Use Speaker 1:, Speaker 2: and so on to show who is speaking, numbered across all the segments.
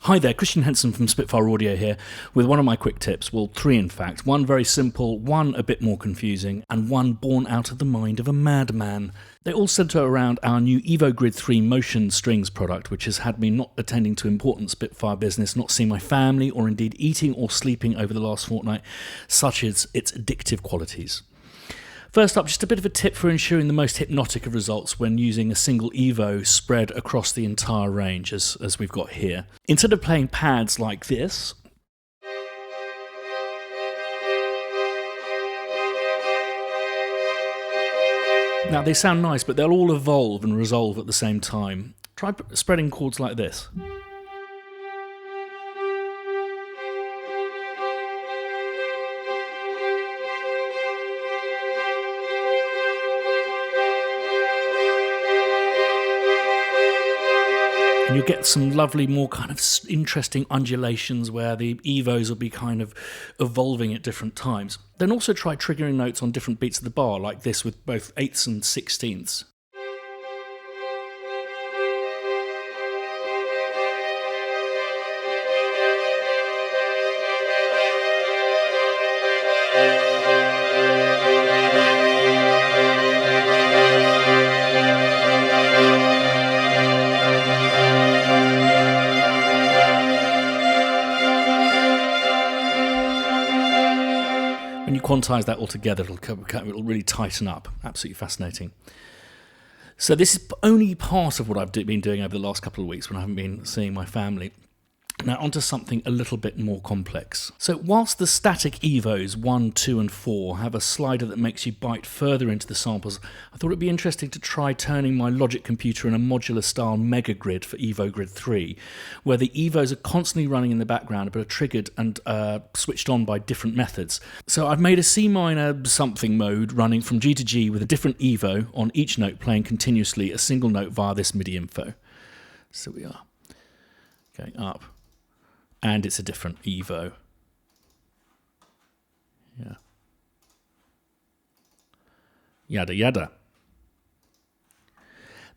Speaker 1: Hi there, Christian Henson from Spitfire Audio here with one of my quick tips, well 3 in fact, one very simple, one a bit more confusing, and one born out of the mind of a madman. They all centre around our new Evo Grid 3 motion strings product, which has had me not attending to important Spitfire business, not seeing my family, or indeed eating or sleeping over the last fortnight, such as its addictive qualities. First up, just a bit of a tip for ensuring the most hypnotic of results when using a single Evo spread across the entire range, as we've got here. Instead of playing pads like this, now they sound nice, but they'll all evolve and resolve at the same time. Try spreading chords like this. And you'll get some lovely, more kind of interesting undulations where the Evos will be kind of evolving at different times. Then also try triggering notes on different beats of the bar, like this with both 8ths and 16ths. When you quantize that all together, it'll really tighten up. Absolutely fascinating. So this is only part of what I've been doing over the last couple of weeks when I haven't been seeing my family. Now onto something a little bit more complex. So whilst the static Evos 1, 2 and 4 have a slider that makes you bite further into the samples, I thought it'd be interesting to try turning my Logic computer in a modular style mega grid for Evo Grid 3, where the Evos are constantly running in the background but are triggered and switched on by different methods. So I've made a C minor something mode running from G to G with a different Evo on each note playing continuously a single note via this MIDI info. So we are going up. And it's a different Evo. Yeah. Yada yada.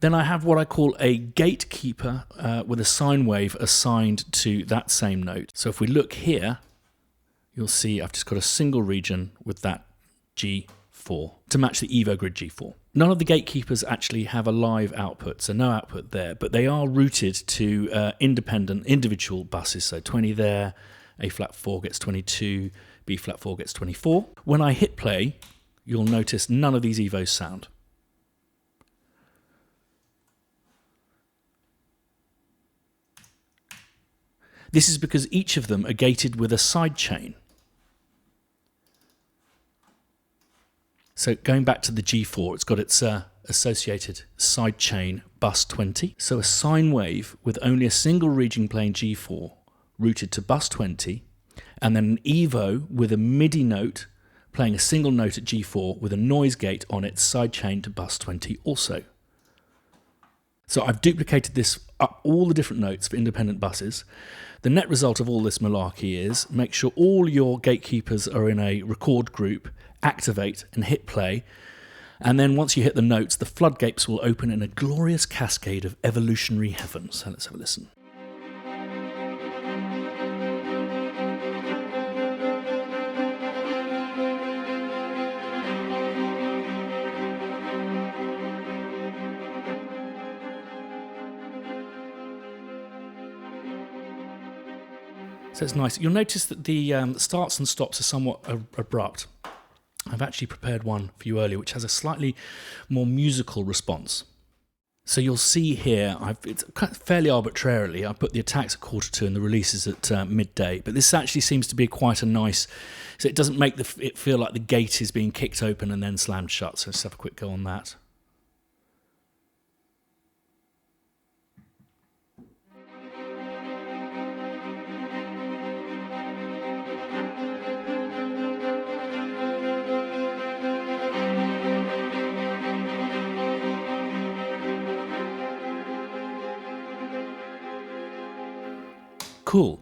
Speaker 1: Then I have what I call a gatekeeper with a sine wave assigned to that same note. So if we look here, you'll see I've just got a single region with that G4 to match the Evo Grid G4. None of the gatekeepers actually have a live output, so no output there, but they are routed to independent individual buses, so 20 there, A flat 4 gets 22, B flat 4 gets 24. When I hit play, you'll notice none of these Evos sound. This is because each of them are gated with a side chain. So going back to the G4, it's got its associated side chain bus 20. So a sine wave with only a single region playing G4 routed to bus 20, and then an Evo with a MIDI note playing a single note at G4 with a noise gate on its side chain to bus 20 also. So I've duplicated this up all the different notes for independent buses. The net result of all this malarkey is make sure all your gatekeepers are in a record group, activate and hit play, and then once you hit the notes, the floodgates will open in a glorious cascade of evolutionary heaven. So let's have a listen. So it's nice. You'll notice that the starts and stops are somewhat abrupt. I've actually prepared one for you earlier which has a slightly more musical response. So you'll see here, it's fairly arbitrarily, I put the attacks at 1:45 and the releases at midday, but this actually seems to be quite a nice, so it doesn't make it feel like the gate is being kicked open and then slammed shut. So let's have a quick go on that. Cool.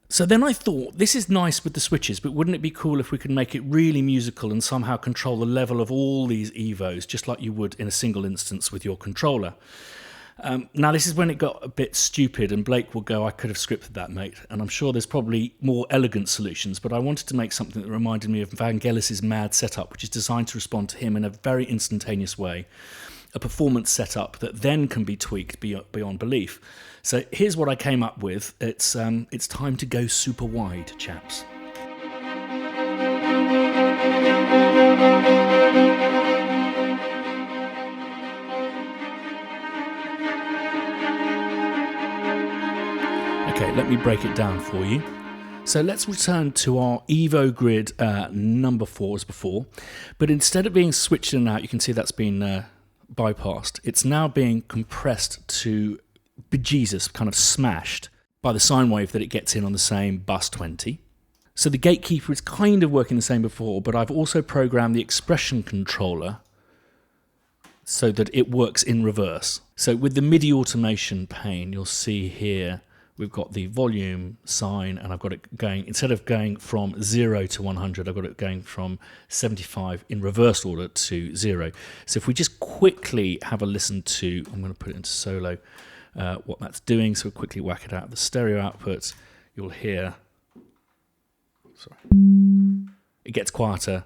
Speaker 1: So then I thought, this is nice with the switches, but wouldn't it be cool if we could make it really musical and somehow control the level of all these Evos, just like you would in a single instance with your controller? Now, this is when it got a bit stupid, and Blake will go, I could have scripted that, mate. And I'm sure there's probably more elegant solutions, but I wanted to make something that reminded me of Vangelis's mad setup, which is designed to respond to him in a very instantaneous way. A performance setup that then can be tweaked beyond belief. So here's what I came up with. It's time to go super wide, chaps. Okay, let me break it down for you. So let's return to our Evo Grid number 4 as before, but instead of being switched in and out, you can see that's been bypassed. It's now being compressed to bejesus, kind of smashed by the sine wave that it gets in on the same bus 20. So the gatekeeper is kind of working the same before, but I've also programmed the expression controller so that it works in reverse. So with the MIDI automation pane, you'll see here we've got the volume sine, and I've got it going, instead of going from 0 to 100, I've got it going from 75 in reverse order to 0. So if we just quickly have a listen to, I'm going to put it into solo, what that's doing, so we'll quickly whack it out of the stereo output, you'll hear, sorry, it gets quieter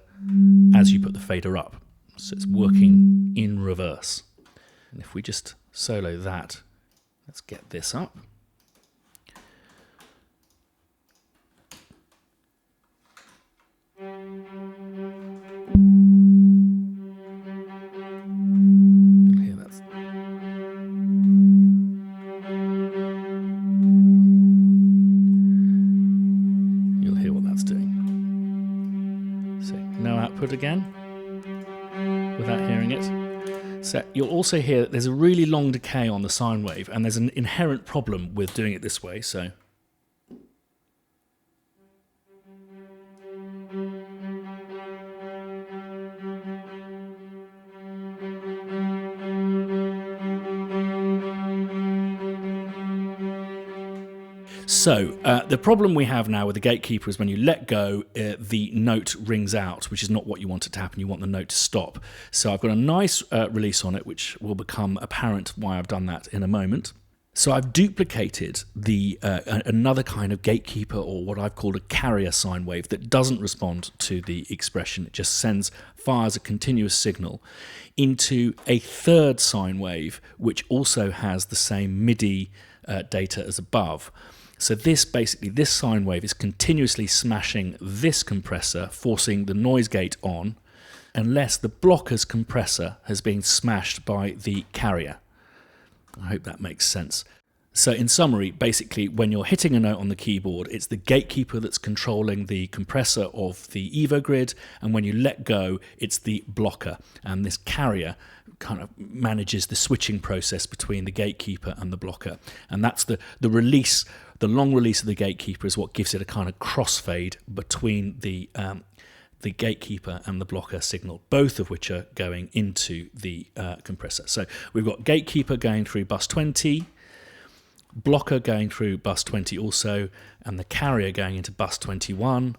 Speaker 1: as you put the fader up. So it's working in reverse. And if we just solo that, let's get this up. Output again without hearing it. So you'll also hear that there's a really long decay on the sine wave, and there's an inherent problem with doing it this way. So the problem we have now with the gatekeeper is when you let go, the note rings out, which is not what you want it to happen. You want the note to stop. So I've got a nice release on it, which will become apparent why I've done that in a moment. So I've duplicated another kind of gatekeeper, or what I've called a carrier sine wave, that doesn't respond to the expression. It just fires a continuous signal into a third sine wave, which also has the same MIDI data as above. So this sine wave is continuously smashing this compressor, forcing the noise gate on, unless the blocker's compressor has been smashed by the carrier. I hope that makes sense. So in summary, basically, when you're hitting a note on the keyboard, it's the gatekeeper that's controlling the compressor of the Evo Grid, and when you let go, it's the blocker, and this carrier kind of manages the switching process between the gatekeeper and the blocker. And that's the release, the long release of the gatekeeper is what gives it a kind of crossfade between the gatekeeper and the blocker signal, both of which are going into the compressor. So we've got gatekeeper going through bus 20, blocker going through bus 20 also, and the carrier going into bus 21.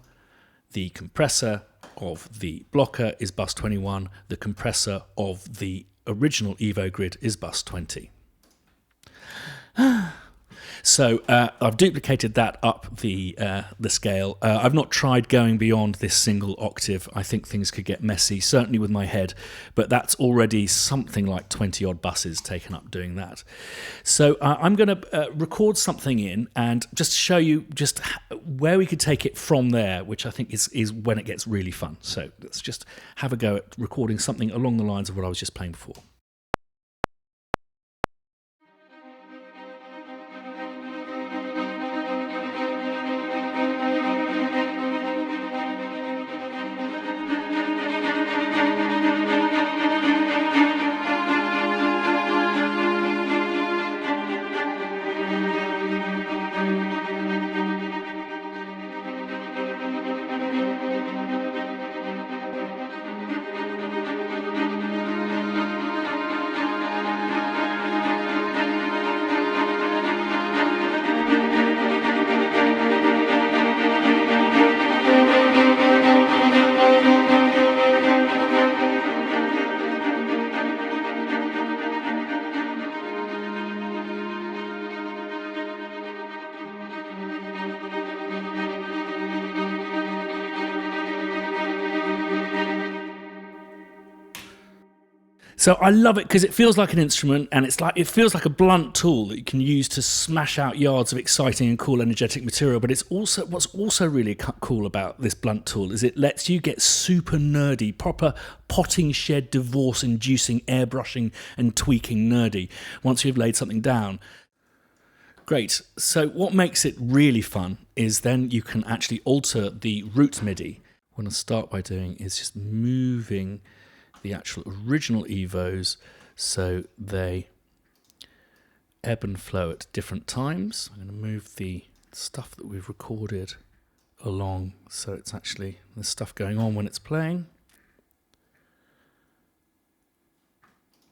Speaker 1: The compressor of the blocker is bus 21. The compressor of the original Evo Grid is bus 20. So I've duplicated that up the scale. I've not tried going beyond this single octave. I think things could get messy, certainly with my head, but that's already something like 20 odd buses taken up doing that. So I'm going to record something in and just show you just where we could take it from there, which I think is when it gets really fun. So let's just have a go at recording something along the lines of what I was just playing before. So I love it because it feels like an instrument, and it feels like a blunt tool that you can use to smash out yards of exciting and cool energetic material. But what's also really cool about this blunt tool is it lets you get super nerdy, proper potting shed divorce inducing airbrushing and tweaking nerdy once you've laid something down. Great. So what makes it really fun is then you can actually alter the root MIDI. What I'll start by doing is just moving the actual original Evos so they ebb and flow at different times. I'm going to move the stuff that we've recorded along so it's actually there's stuff going on when it's playing.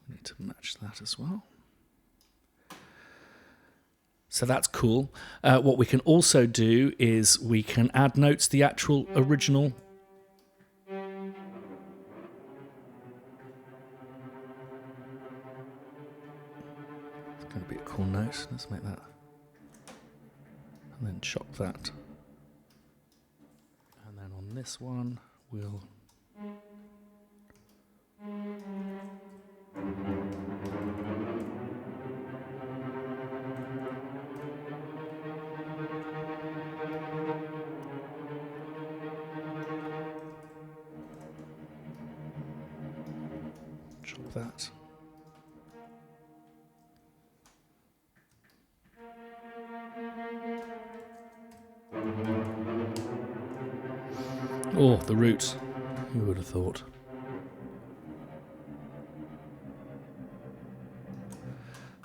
Speaker 1: We need to match that as well. So that's cool. What we can also do is we can add notes to the actual original. It's going to be a cool note. Let's make that. And then chop that. And then on this one, we'll... chop that. Oh, the root. Who would have thought?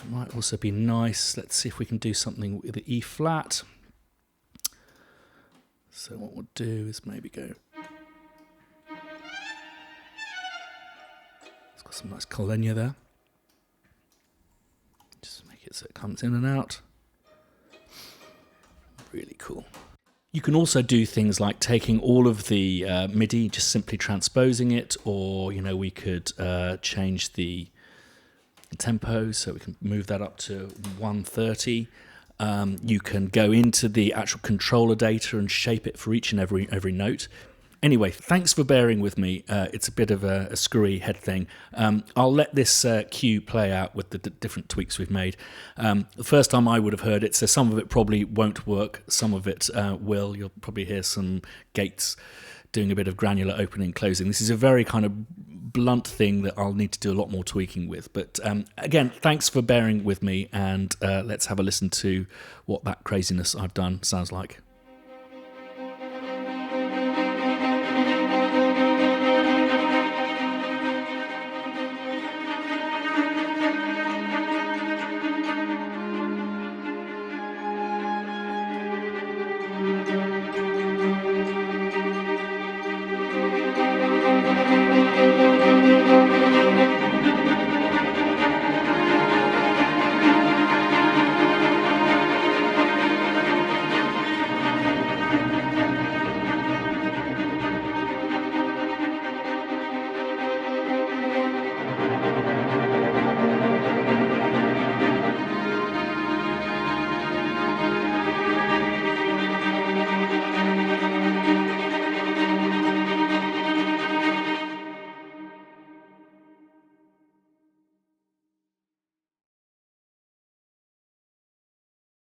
Speaker 1: It might also be nice. Let's see if we can do something with the E flat. So what we'll do is maybe go. It's got some nice colenia there. Just make it so it comes in and out. Really cool. You can also do things like taking all of the MIDI, just simply transposing it, or we could change the tempo, so we can move that up to 130. You can go into the actual controller data and shape it for each and every note. Anyway, thanks for bearing with me. It's a bit of a screwy head thing. I'll let this cue play out with the different tweaks we've made. The first time I would have heard it, so some of it probably won't work, some of it will. You'll probably hear some gates doing a bit of granular opening and closing. This is a very kind of blunt thing that I'll need to do a lot more tweaking with. But again, thanks for bearing with me, and let's have a listen to what that craziness I've done sounds like.